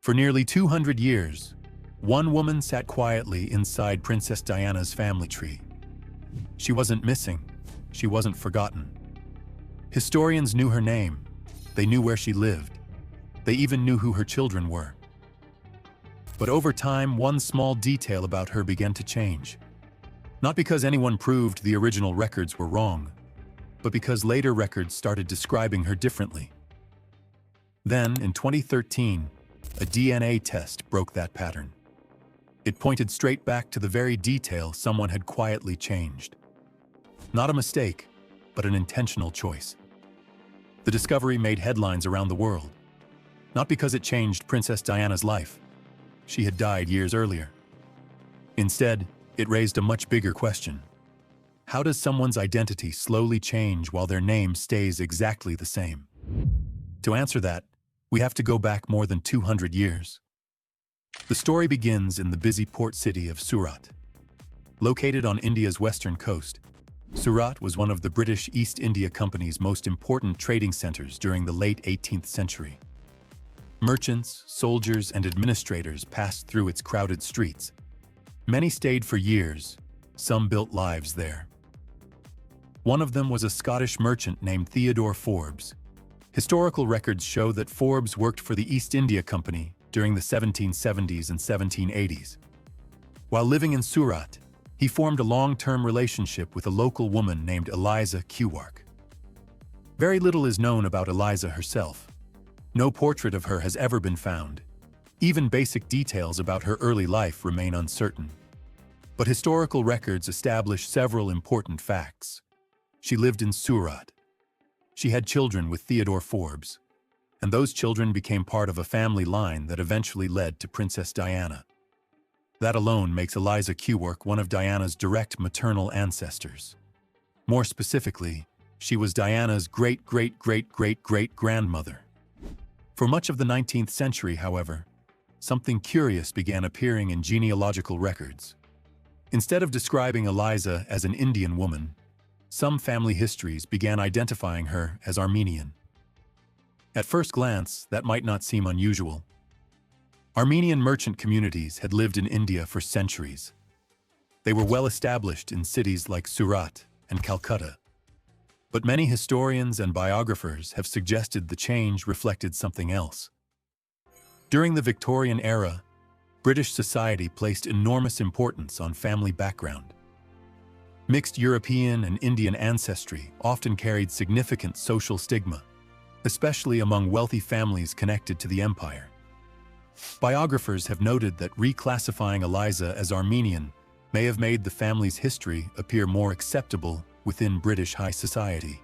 For nearly 200 years, one woman sat quietly inside Princess Diana's family tree. She wasn't missing. She wasn't forgotten. Historians knew her name. They knew where she lived. They even knew who her children were. But over time, one small detail about her began to change. Not because anyone proved the original records were wrong, but because later records started describing her differently. Then, in 2013, a DNA test broke that pattern. It pointed straight back to the very detail someone had quietly changed. Not a mistake, but an intentional choice. The discovery made headlines around the world. Not because it changed Princess Diana's life. She had died years earlier. Instead, it raised a much bigger question. How does someone's identity slowly change while their name stays exactly the same? To answer that, we have to go back more than 200 years. The story begins in the busy port city of Surat. Located on India's western coast, Surat was one of the British East India Company's most important trading centers during the late 18th century. Merchants, soldiers, and administrators passed through its crowded streets. Many stayed for years, some built lives there. One of them was a Scottish merchant named Theodore Forbes. Historical records show that Forbes worked for the East India Company during the 1770s and 1780s. While living in Surat, he formed a long-term relationship with a local woman named Eliza Kewark. Very little is known about Eliza herself. No portrait of her has ever been found. Even basic details about her early life remain uncertain. But historical records establish several important facts. She lived in Surat. She had children with Theodore Forbes, and those children became part of a family line that eventually led to Princess Diana. That alone makes Eliza Kewark one of Diana's direct maternal ancestors. More specifically, she was Diana's great-great-great-great-great-grandmother. For much of the 19th century, however, something curious began appearing in genealogical records. Instead of describing Eliza as an Indian woman, some family histories began identifying her as Armenian. At first glance, that might not seem unusual. Armenian merchant communities had lived in India for centuries. They were well established in cities like Surat and Calcutta. But many historians and biographers have suggested the change reflected something else. During the Victorian era, British society placed enormous importance on family background. Mixed European and Indian ancestry often carried significant social stigma, especially among wealthy families connected to the empire. Biographers have noted that reclassifying Eliza as Armenian may have made the family's history appear more acceptable within British high society.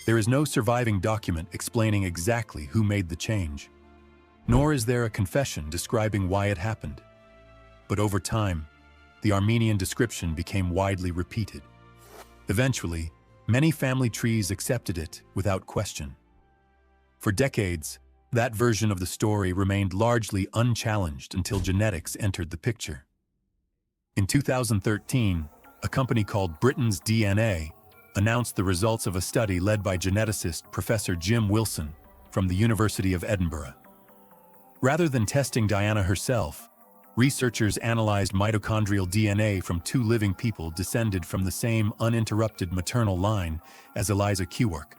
There is no surviving document explaining exactly who made the change, nor is there a confession describing why it happened. But over time, the Armenian description became widely repeated. Eventually, many family trees accepted it without question. For decades, that version of the story remained largely unchallenged until genetics entered the picture. In 2013, a company called BritainsDNA announced the results of a study led by geneticist Professor Jim Wilson from the University of Edinburgh. Rather than testing Diana herself, researchers analyzed mitochondrial DNA from two living people descended from the same uninterrupted maternal line as Eliza Kewark.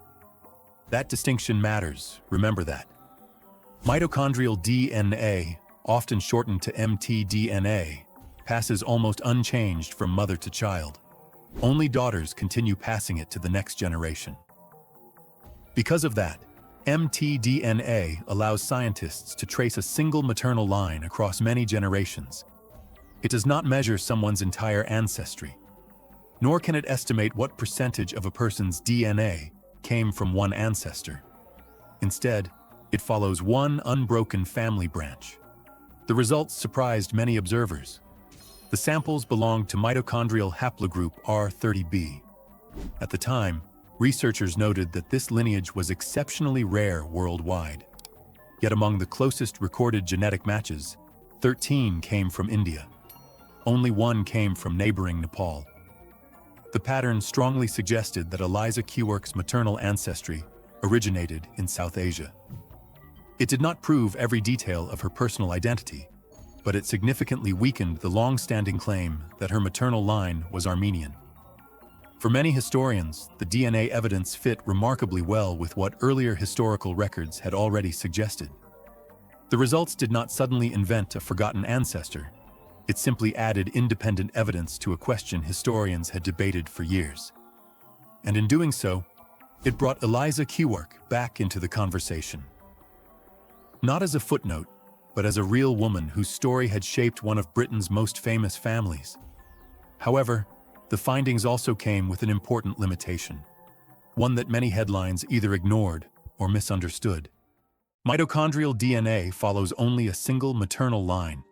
That distinction matters, remember that. Mitochondrial DNA, often shortened to mtDNA, passes almost unchanged from mother to child. Only daughters continue passing it to the next generation. Because of that, mtDNA allows scientists to trace a single maternal line across many generations. It does not measure someone's entire ancestry, nor can it estimate what percentage of a person's DNA came from one ancestor. Instead, it follows one unbroken family branch. The results surprised many observers. The samples belonged to mitochondrial haplogroup R30b. At the time, researchers noted that this lineage was exceptionally rare worldwide. Yet among the closest recorded genetic matches, 13 came from India. Only one came from neighboring Nepal. The pattern strongly suggested that Eliza Kewark's maternal ancestry originated in South Asia. It did not prove every detail of her personal identity, but it significantly weakened the long-standing claim that her maternal line was Armenian. For many historians, the DNA evidence fit remarkably well with what earlier historical records had already suggested. The results did not suddenly invent a forgotten ancestor. It simply added independent evidence to a question historians had debated for years. And in doing so, it brought Eliza Kewark back into the conversation. Not as a footnote, but as a real woman whose story had shaped one of Britain's most famous families. However, the findings also came with an important limitation, one that many headlines either ignored or misunderstood. Mitochondrial DNA follows only a single maternal line.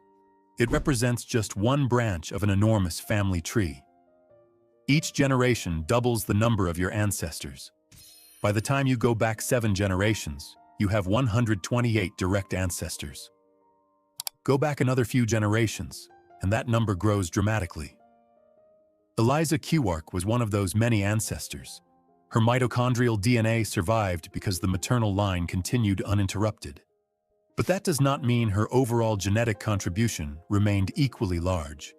It represents just one branch of an enormous family tree. Each generation doubles the number of your ancestors. By the time you go back 7 generations, you have 128 direct ancestors. Go back another few generations, and that number grows dramatically. Eliza Kewark was one of those many ancestors. Her mitochondrial DNA survived because the maternal line continued uninterrupted. But that does not mean her overall genetic contribution remained equally large.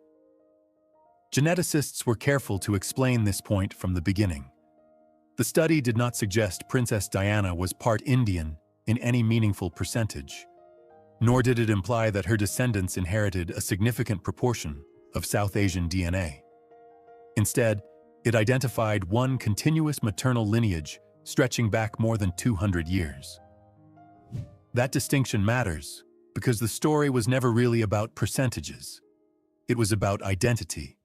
Geneticists were careful to explain this point from the beginning. The study did not suggest Princess Diana was part Indian in any meaningful percentage, nor did it imply that her descendants inherited a significant proportion of South Asian DNA. Instead, it identified one continuous maternal lineage stretching back more than 200 years. That distinction matters because the story was never really about percentages. It was about identity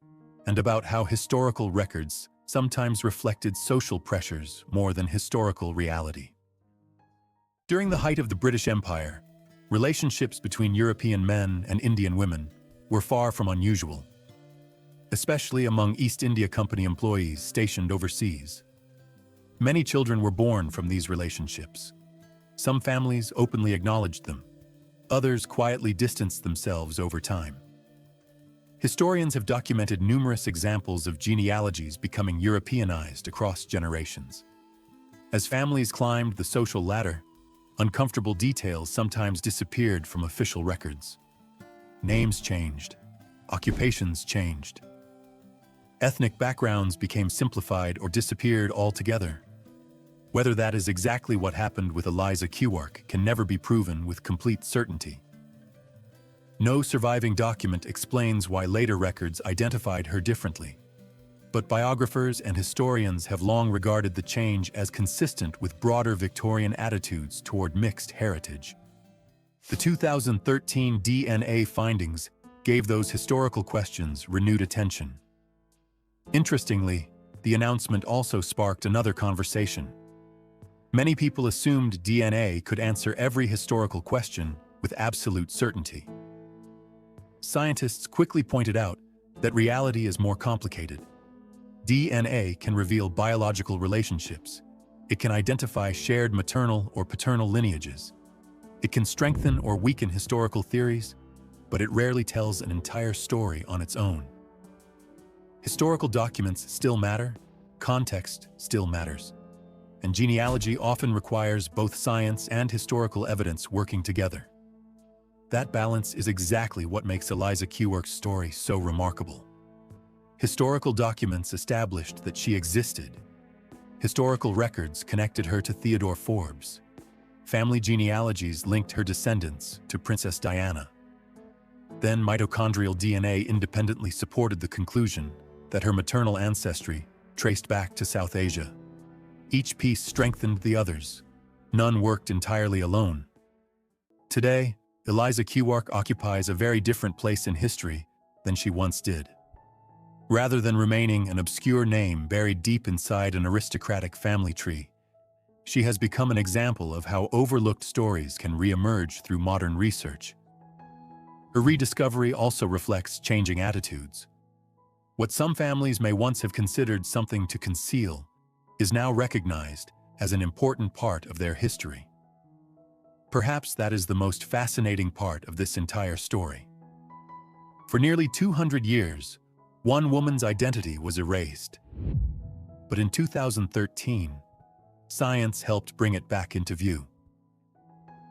and about how historical records sometimes reflected social pressures more than historical reality. During the height of the British Empire, relationships between European men and Indian women were far from unusual, especially among East India Company employees stationed overseas. Many children were born from these relationships. Some families openly acknowledged them. Others quietly distanced themselves over time. Historians have documented numerous examples of genealogies becoming Europeanized across generations. As families climbed the social ladder, uncomfortable details sometimes disappeared from official records. Names changed. Occupations changed. Ethnic backgrounds became simplified or disappeared altogether. Whether that is exactly what happened with Eliza Kewark can never be proven with complete certainty. No surviving document explains why later records identified her differently, but biographers and historians have long regarded the change as consistent with broader Victorian attitudes toward mixed heritage. The 2013 DNA findings gave those historical questions renewed attention. Interestingly, the announcement also sparked another conversation. Many people assumed DNA could answer every historical question with absolute certainty. Scientists quickly pointed out that reality is more complicated. DNA can reveal biological relationships. It can identify shared maternal or paternal lineages. It can strengthen or weaken historical theories, but it rarely tells an entire story on its own. Historical documents still matter, context still matters, and genealogy often requires both science and historical evidence working together. That balance is exactly what makes Eliza Kewark's story so remarkable. Historical documents established that she existed. Historical records connected her to Theodore Forbes. Family genealogies linked her descendants to Princess Diana. Then mitochondrial DNA independently supported the conclusion that her maternal ancestry traced back to South Asia. Each piece strengthened the others. None worked entirely alone. Today, Eliza Kewark occupies a very different place in history than she once did. Rather than remaining an obscure name buried deep inside an aristocratic family tree, she has become an example of how overlooked stories can re-emerge through modern research. Her rediscovery also reflects changing attitudes. What some families may once have considered something to conceal is now recognized as an important part of their history. Perhaps that is the most fascinating part of this entire story. For nearly 200 years, one woman's identity was erased. But in 2013, science helped bring it back into view.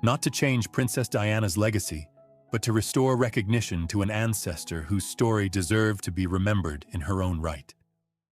not to change Princess Diana's legacy, but to restore recognition to an ancestor whose story deserved to be remembered in her own right.